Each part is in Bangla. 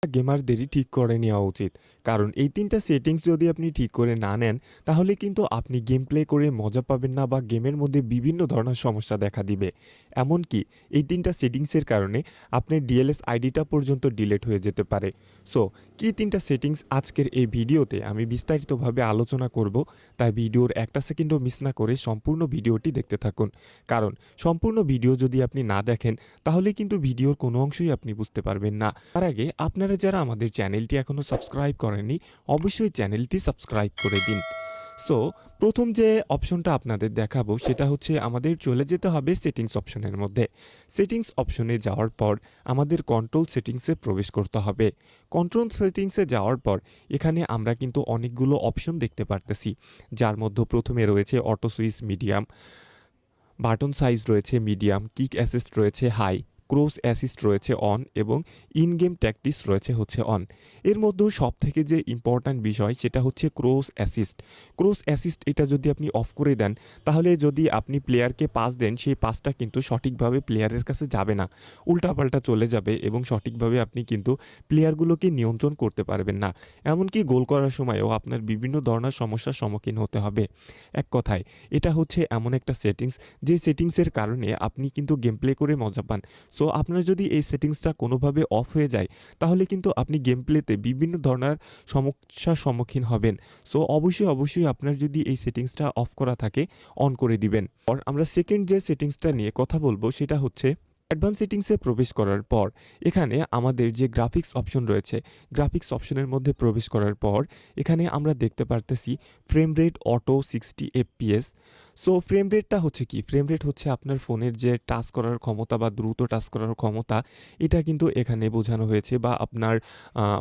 গেমারদেরই ঠিক করে নেওয়া উচিত। কারণ এই ৩ টা সেটিংস যদি আপনি ঠিক করে না নেন, তাহলে কিন্তু আপনি গেম প্লে করে মজা পাবেন না বা গেমের মধ্যে বিভিন্ন ধরনের সমস্যা দেখা দিবে। এমনকি এই ৩ টা সেটিংসের কারণে আপনার ডিএলএস আইডিটা পর্যন্ত ডিলিট হয়ে যেতে পারে। সো কি ৩ টা সেটিংস আজকের এই ভিডিওতে আমি বিস্তারিতভাবে আলোচনা করব। তাই ভিডিওর ১ টা সেকেন্ডও মিস না করে সম্পূর্ণ ভিডিওটি দেখতে থাকুন। কারণ সম্পূর্ণ ভিডিও যদি আপনি না দেখেন, তাহলে কিন্তু ভিডিওর কোনো অংশই আপনি বুঝতে পারবেন না। তার আগে আপনারা যারা আমাদের চ্যানেলটি এখনও সাবস্ক্রাইব করেননি, অবশ্যই চ্যানেলটি সাবস্ক্রাইব করে দিন। সো প্রথম যে অপশনটা আপনাদের দেখাবো সেটা হচ্ছে আমাদের চলে যেতে হবে সেটিংস অপশনের মধ্যে। সেটিংস অপশনে যাওয়ার পর আমাদের কন্ট্রোল সেটিংসে প্রবেশ করতে হবে। কন্ট্রোল সেটিংসে যাওয়ার পর এখানে আমরা কিন্তু অনেকগুলো অপশন দেখতে পারতেছি, যার মধ্যে প্রথমে রয়েছে auto switch medium, button size রয়েছে মিডিয়াম, কিক অ্যাসিস্ট রয়েছে হাই, ক্রস অ্যাসিস্ট রয়েছে অন এবং ইন গেম ট্যাকটিস রয়েছে হচ্ছে অন। এর মধ্যেও সবথেকে যে ইম্পর্ট্যান্ট বিষয় সেটা হচ্ছে ক্রস অ্যাসিস্ট। ক্রস অ্যাসিস্ট এটা যদি আপনি অফ করে দেন, তাহলে যদি আপনি প্লেয়ারকে পাস দেন, সেই পাসটা কিন্তু সঠিকভাবে প্লেয়ারের কাছে যাবে না, উল্টাপাল্টা চলে যাবে এবং সঠিকভাবে আপনি কিন্তু প্লেয়ারগুলোকে নিয়ন্ত্রণ করতে পারবেন না। এমনকি গোল করার সময়ও আপনার বিভিন্ন ধরনের সমস্যার সম্মুখীন হতে হবে। এক কথায় এটা হচ্ছে এমন একটা সেটিংস, যে সেটিংসের কারণে আপনি কিন্তু গেম প্লে করে মজা পান। সো আপনার যদি এই সেটিংসটা কোনোভাবে অফ হয়ে যায়, তাহলে কিন্তু আপনি গেম প্লেতে বিভিন্ন ধরনের সমস্যার সম্মুখীন হবেন। সো অবশ্যই আপনার যদি এই সেটিংসটা অফ করা থাকে, অন করে দিবেন। আর আমরা সেকেন্ড যে সেটিংসটা নিয়ে কথা বলবো সেটা হচ্ছে অ্যাডভান্স সেটিংসে প্রবেশ করার পর এখানে আমাদের যে গ্রাফিক্স অপশন রয়েছে, গ্রাফিক্স অপশনের মধ্যে প্রবেশ করার পর এখানে আমরা দেখতে পারতেছি frame rate auto 60 FPS. So frame রেটটা হচ্ছে কি? ফ্রেম রেট হচ্ছে আপনার ফোনের যে টাচ করার ক্ষমতা বা দ্রুত টাচ করার ক্ষমতা, এটা কিন্তু এখানে বোঝানো হয়েছে, বা আপনার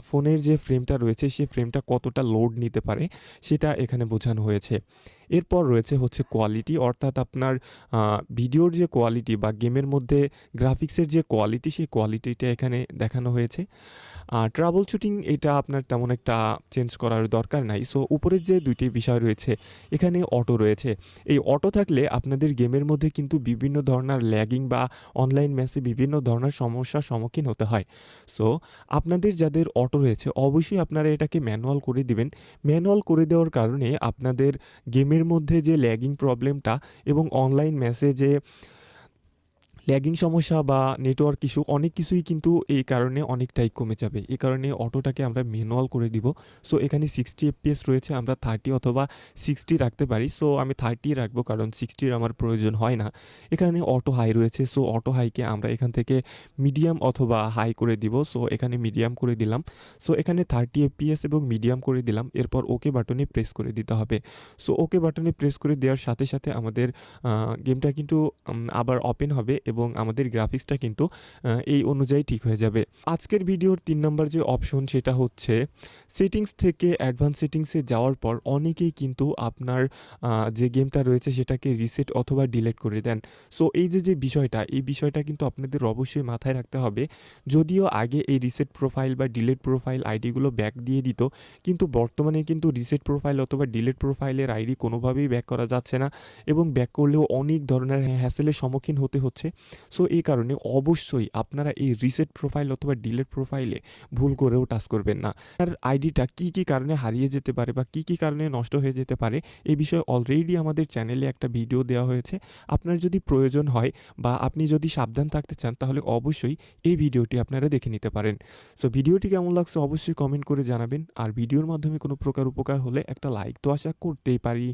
ফোনের যে ফ্রেমটা রয়েছে সেই ফ্রেমটা কতটা লোড নিতে পারে সেটা এখানে বোঝানো হয়েছে। এরপর রয়েছে হচ্ছে কোয়ালিটি, অর্থাৎ আপনার ভিডিওর যে কোয়ালিটি বা গেমের মধ্যে গ্রাফিক্সের যে কোয়ালিটি, সেই কোয়ালিটিটা এখানে দেখানো হয়েছে। ট্রাবল শুটিং এটা আপনার তেমন একটা চেঞ্জ করার দরকার নাই। সো উপরের যে ২ টি বিষয় রয়েছে, এখানে অটো রয়েছে। এই অটো থাকলে আপনাদের গেমের মধ্যে কিন্তু বিভিন্ন ধরনের ল্যাগিং বা অনলাইন ম্যাচে বিভিন্ন ধরনের সমস্যার সম্মুখীন হতে হয়। সো আপনাদের যাদের অটো রয়েছে, অবশ্যই আপনারা এটাকে ম্যানুয়াল করে দিবেন। ম্যানুয়াল করে দেওয়ার কারণে আপনাদের গেমের মধ্যে যে ল্যাগিং প্রবলেমটা এবং অনলাইন ম্যাচে যে ল্যাগিং সমস্যা বা নেটওয়ার্ক ইস্যু, অনেক কিছুই কিন্তু এই কারণে অনেকটাই কমে যাবে। এই কারণে অটোটাকে আমরা ম্যানুয়াল করে দিব। সো এখানে 60 এফপিএস রয়েছে, আমরা 30 অথবা 60 রাখতে পারি। সো আমি 30 রাখবো, কারণ 60 র আমার প্রয়োজন হয় না। এখানে অটো হাই রয়েছে, সো অটো হাইকে আমরা এখান থেকে মিডিয়াম অথবা হাই করে দিব। সো এখানে মিডিয়াম করে দিলাম। সো এখানে 30 এফপিএস এবং মিডিয়াম করে দিলাম। এরপর ওকে বাটনে প্রেস করে দিতে হবে। সো ওকে বাটনে প্রেস করে দেওয়ার সাথে সাথে আমাদের গেমটা কিন্তু আবার ওপেন হবে এবং আমাদের গ্রাফিক্সটা কিন্তু এই অনুযায়ী ঠিক হয়ে যাবে। আজকের ভিডিওর ৩ নাম্বার যে অপশন সেটা হচ্ছে সেটিংস থেকে অ্যাডভান্স সেটিংসে যাওয়ার পর অনেকেই কিন্তু আপনার যে গেমটা রয়েছে সেটাকে রিসেট অথবা ডিলিট করে দেন। সো এই যে বিষয়টা, এই বিষয়টা কিন্তু আপনাদের অবশ্যই মাথায় রাখতে হবে। যদিও আগে এই রিসেট প্রোফাইল বা ডিলিট প্রোফাইল আইডিগুলো ব্যাক দিয়ে দিত, কিন্তু বর্তমানে কিন্তু রিসেট প্রোফাইল অথবা ডিলিট প্রোফাইলের আইডি কোনোভাবেই ব্যাক করা যাচ্ছে না এবং ব্যাক করলেও অনেক ধরনের হ্যাসেলের সম্মুখীন হতে হচ্ছে। সো এই কারণে অবশ্যই আপনারা এই রিসেট প্রোফাইল অথবা ডিলিট প্রোফাইলে ভুল করেও টাচ করবেন না। আর আইডিটা কী কারণে হারিয়ে যেতে পারে বা কী কারণে নষ্ট হয়ে যেতে পারে, এই বিষয়ে অলরেডি আমাদের চ্যানেলে একটা ভিডিও দেওয়া হয়েছে। আপনার যদি প্রয়োজন হয় বা আপনি যদি সাবধান থাকতে চান, তাহলে অবশ্যই এই ভিডিওটি আপনারা দেখে নিতে পারেন। সো ভিডিওটি কেমন লাগছে অবশ্যই কমেন্ট করে জানাবেন। আর ভিডিওর মাধ্যমে কোনো প্রকার উপকার হলে একটা লাইক তো আশা করতেই পারি।